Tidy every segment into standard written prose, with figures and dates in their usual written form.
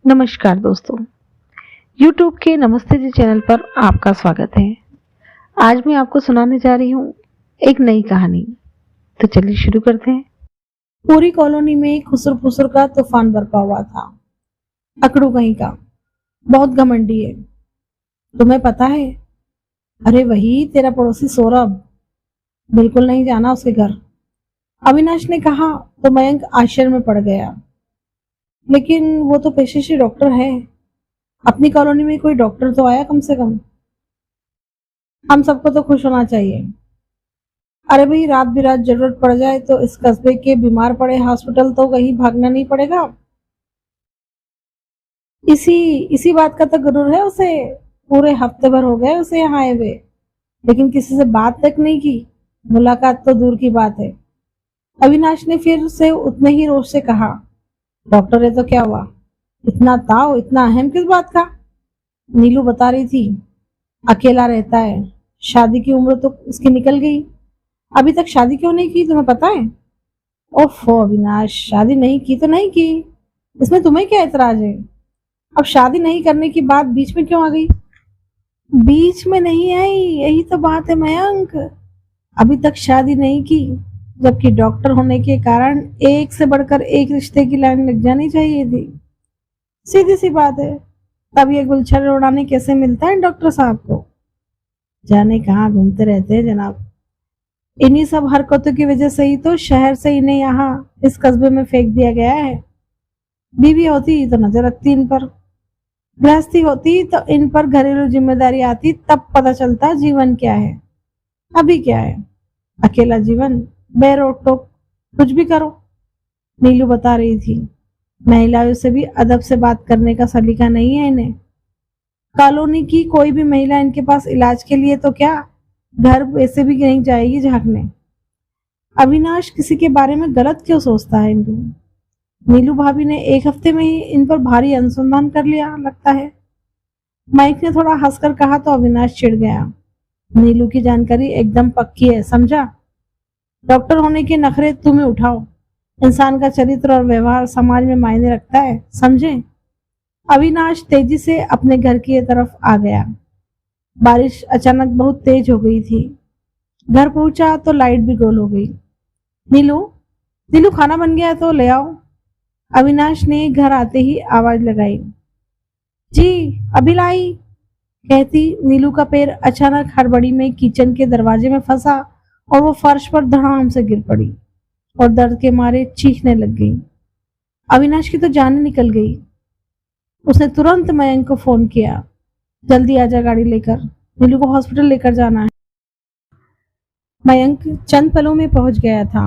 नमस्कार दोस्तों, YouTube के नमस्ते जी चैनल पर आपका स्वागत है। आज मैं आपको सुनाने जा रही हूँ एक नई कहानी। तो चलिए शुरू करते हैं। पूरी कॉलोनी में खुसर फुसर का तूफान बरपा हुआ था। अकड़ू कहीं का, बहुत घमंडी है। तुम्हें पता है? अरे वही तेरा पड़ोसी सौरभ। बिल्कुल नहीं जाना उसके घर, अविनाश ने कहा तो मयंक आश्चर्य में पड़ गया। लेकिन वो तो पेशे से डॉक्टर है। अपनी कॉलोनी में कोई डॉक्टर तो आया कम से कम। हम सबको तो खुश होना चाहिए। अरे भाई, रात बिरात जरूरत पड़ जाए तो इस कस्बे के बीमार पड़े हॉस्पिटल तो कहीं भागना नहीं पड़ेगा। इसी इसी बात का तो गुरूर है उसे। पूरे हफ्ते भर हो गए उसे यहाँ आए हुए, लेकिन किसी से बात तक नहीं की। मुलाकात तो दूर की बात है। अविनाश ने फिर से उतने ही रोष से कहा, डॉक्टर है तो क्या हुआ? इतना ताव, इतना अहम किस बात का? नीलू बता रही थी, अकेला रहता है। शादी की उम्र तो इसकी निकल गई। अभी तक शादी क्यों नहीं की तुम्हें पता है? ओफो अविनाश, शादी नहीं की तो नहीं की, इसमें तुम्हें क्या एतराज है? अब शादी नहीं करने की बात बीच में क्यों आ गई? बीच में नहीं आई, यही तो बात है मयंक। अभी तक शादी नहीं की, जबकि डॉक्टर होने के कारण एक से बढ़कर एक रिश्ते की लाइन लग जानी चाहिए थी। सीधी सी बात है। तब ये गुलछर्रे उड़ाने कैसे मिलता है डॉक्टर साहब को? जाने कहाँ घूमते रहते हैं जनाब। इन्हीं सब हरकतों की वजह से ही तो शहर से इन्हें यहाँ इस कस्बे में फेंक दिया गया है। बीवी होती तो नजर रखती इन पर, गृहस्थी होती तो इन पर घरेलू जिम्मेदारी आती, तब पता चलता जीवन क्या है। अभी क्या है? अकेला जीवन, बेरोक टोक, कुछ भी करो। नीलू बता रही थी, महिलाओं से भी अदब से बात करने का सलीका नहीं है इन्हें। कॉलोनी की कोई भी महिला इनके पास इलाज के लिए तो क्या, घर वैसे भी नहीं जाएगी झांकने। अविनाश किसी के बारे में गलत क्यों सोचता है इंदु? नीलू भाभी ने एक हफ्ते में ही इन पर भारी अनुसंधान कर लिया लगता है। माइक ने थोड़ा हंसकर कहा तो अविनाश चिढ़ गया। नीलू की जानकारी एकदम पक्की है, समझा? डॉक्टर होने के नखरे तुम्हें उठाओ। इंसान का चरित्र और व्यवहार समाज में मायने रखता है, समझे? अविनाश तेजी से अपने घर की तरफ आ गया। बारिश अचानक बहुत तेज हो गई थी। घर पहुंचा तो लाइट भी गोल हो गई। नीलू, नीलू खाना बन गया है तो ले आओ। अविनाश ने घर आते ही आवाज लगाई। जी, अभी लाई, कहती नीलू का पैर अचानक हड़बड़ी में किचन के दरवाजे में फंसा और वो फर्श पर धड़ाम से गिर पड़ी और दर्द के मारे चीखने लग गई। अविनाश की तो जान निकल गई। उसने तुरंत मयंक को फोन किया, जल्दी आजा गाड़ी लेकर, नीलू को हॉस्पिटल लेकर जाना है। मयंक चंद पलों में पहुंच गया था।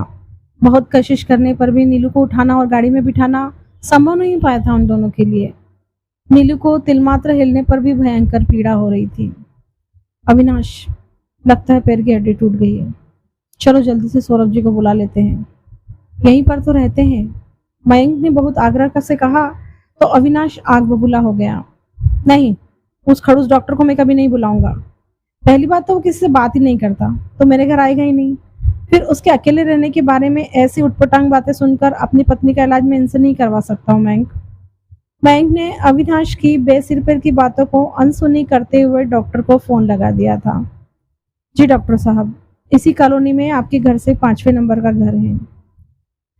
बहुत कोशिश करने पर भी नीलू को उठाना और गाड़ी में बिठाना संभव नहीं पाया था उन दोनों के लिए। नीलू को तिलमात्र हिलने पर भी भयंकर पीड़ा हो रही थी। अविनाश, लगता है पैर की हड्डी टूट गई है। चलो जल्दी से सौरभ जी को बुला लेते हैं, यहीं पर तो रहते हैं। मयंक ने बहुत आग्रह से कहा तो अविनाश आग बबूला हो गया। नहीं, उस खड़ूस डॉक्टर को मैं कभी नहीं बुलाऊंगा। पहली बात तो वो किसी से बात ही नहीं करता, तो मेरे घर आएगा ही नहीं। फिर उसके अकेले रहने के बारे में ऐसी उटपटांग बातें सुनकर अपनी पत्नी का इलाज मैं इनसे नहीं करवा सकता हूँ मयंक। मयंक ने अविनाश की बेसिर पैर की बातों को अनसुनी करते हुए डॉक्टर को फोन लगा दिया था। जी डॉक्टर साहब, इसी कॉलोनी में आपके घर से 5वें नंबर का घर है।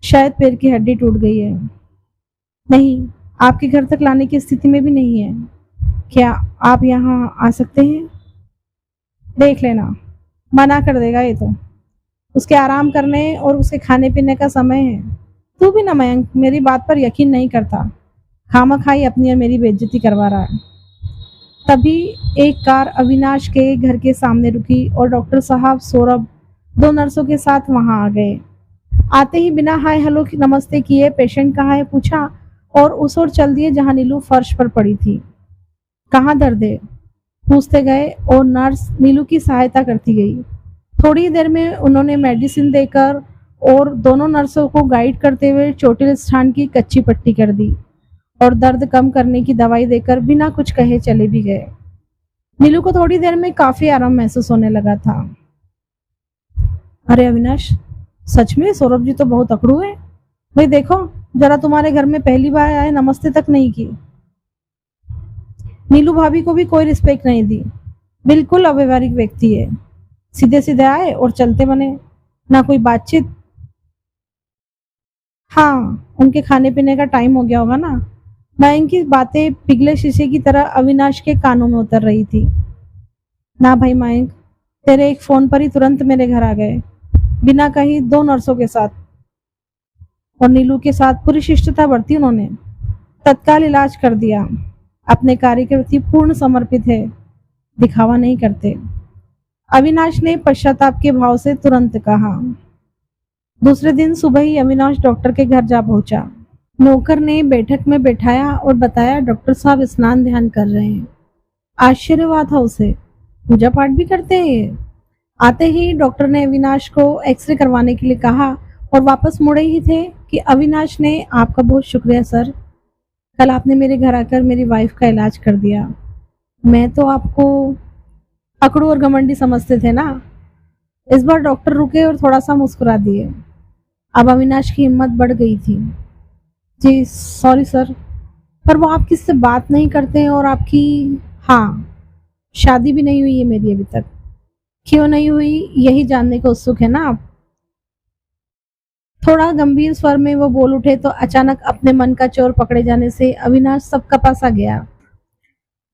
शायद पैर की हड्डी टूट गई है। नहीं, आपके घर तक लाने की स्थिति में भी नहीं है। क्या आप यहाँ आ सकते हैं? देख लेना, मना कर देगा ये तो। उसके आराम करने और उसके खाने पीने का समय है। तू भी ना मयंक मेरी बात पर यकीन नहीं करता, खामखाई अपनी और मेरी बेइज्जती करवा रहा है। तभी एक कार अविनाश के घर के सामने रुकी और डॉक्टर साहब, सौरभ, 2 नर्सों के साथ वहां आ गए। आते ही बिना हाय हेलो की नमस्ते किए पेशेंट कहाँ है पूछा और उस ओर चल दिए जहां नीलू फर्श पर पड़ी थी। कहाँ दर्द है पूछते गए और नर्स नीलू की सहायता करती गई। थोड़ी देर में उन्होंने मेडिसिन देकर और दोनों नर्सों को गाइड करते हुए चोटिल स्थान की कच्ची पट्टी कर दी और दर्द कम करने की दवाई देकर बिना कुछ कहे चले भी गए। नीलू को थोड़ी देर में काफी आराम महसूस होने लगा था। अरे अविनाश, सच में सौरभ जी तो बहुत अकड़ू है। भाई देखो, जरा तुम्हारे घर में पहली बार आए नमस्ते तक नहीं की। नीलू भाभी को भी कोई रिस्पेक्ट नहीं दी, बिल्कुल अव्यवहारिक व्यक्ति है। सीधे सीधे आए और चलते बने, ना कोई बातचीत। हाँ, उनके खाने पीने का टाइम हो गया होगा ना। मयंक की बातें पिघले शीशे की तरह अविनाश के कानों में उतर रही थी। ना भाई मयंक, तेरे एक फोन पर ही तुरंत मेरे घर आ गए, बिना कहीं 2 नर्सों के साथ, और नीलू के साथ पूरी शिष्टता बरती उन्होंने। तत्काल इलाज कर दिया, अपने कार्य के प्रति पूर्ण समर्पित है, दिखावा नहीं करते। अविनाश ने पश्चाताप के भाव से तुरंत कहा। दूसरे दिन सुबह ही अविनाश डॉक्टर के घर जा पहुंचा। नौकर ने बैठक में बैठाया और बताया डॉक्टर साहब स्नान ध्यान कर रहे हैं। आश्चर्य हुआ था उसे, पूजा पाठ भी करते हैं ये। आते ही डॉक्टर ने अविनाश को एक्सरे करवाने के लिए कहा और वापस मुड़े ही थे कि अविनाश ने, आपका बहुत शुक्रिया सर, कल आपने मेरे घर आकर मेरी वाइफ का इलाज कर दिया। मैं तो आपको अकड़ू और घमंडी समझते थे ना। इस बार डॉक्टर रुके और थोड़ा सा मुस्कुरा दिए। अब अविनाश की हिम्मत बढ़ गई थी। जी सॉरी सर, पर वो आप किससे बात नहीं करते हैं, और आपकी, हाँ, शादी भी नहीं हुई है मेरी अभी तक। क्यों नहीं हुई यही जानने को उत्सुक है ना आप? थोड़ा गंभीर स्वर में वो बोल उठे तो अचानक अपने मन का चोर पकड़े जाने से अविनाश सबका पासा गया।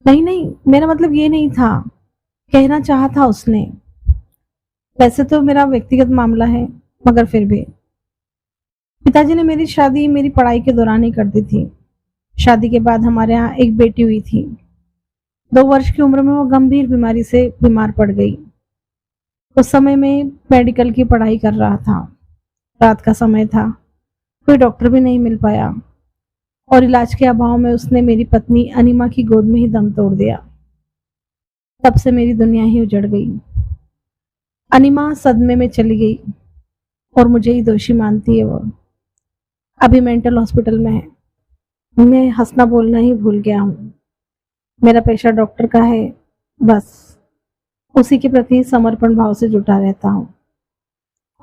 नहीं नहीं, मेरा मतलब ये नहीं था, कहना चाहा था उसने। वैसे तो मेरा व्यक्तिगत मामला है, मगर फिर भी पिताजी ने मेरी शादी मेरी पढ़ाई के दौरान ही कर दी थी। शादी के बाद हमारे यहाँ एक बेटी हुई थी। 2 वर्ष की उम्र में वो गंभीर बीमारी से बीमार पड़ गई। उस समय में मेडिकल की पढ़ाई कर रहा था। रात का समय था, कोई डॉक्टर भी नहीं मिल पाया, और इलाज के अभाव में उसने मेरी पत्नी अनिमा की गोद में ही दम तोड़ दिया। तब से मेरी दुनिया ही उजड़ गई। अनिमा सदमे में चली गई और मुझे ही दोषी मानती है वो। अभी मेंटल हॉस्पिटल में है। मैं हंसना बोलना ही भूल गया हूँ। मेरा पेशा डॉक्टर का है, बस उसी के प्रति समर्पण भाव से जुटा रहता हूँ।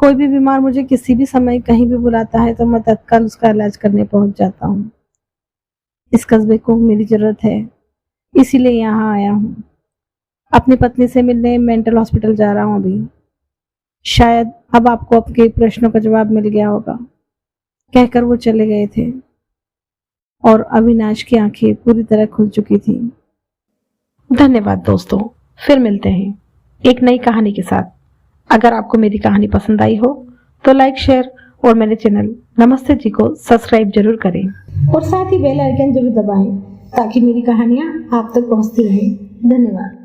कोई भी बीमार मुझे किसी भी समय कहीं भी बुलाता है तो मैं तत्काल उसका इलाज करने पहुंच जाता हूँ। इस कस्बे को मेरी जरूरत है, इसीलिए यहाँ आया हूँ। अपनी पत्नी से मिलने मेंटल हॉस्पिटल जा रहा हूँ अभी। शायद अब आपको आपके प्रश्नों का जवाब मिल गया होगा। कहकर वो चले गए थे और अविनाश की आंखें पूरी तरह खुल चुकी थी। धन्यवाद दोस्तों, फिर मिलते हैं एक नई कहानी के साथ। अगर आपको मेरी कहानी पसंद आई हो तो लाइक, शेयर और मेरे चैनल नमस्ते जी को सब्सक्राइब जरूर करें और साथ ही बेल आइकन जरूर दबाएं ताकि मेरी कहानियां आप तक पहुंचती रहें। धन्यवाद।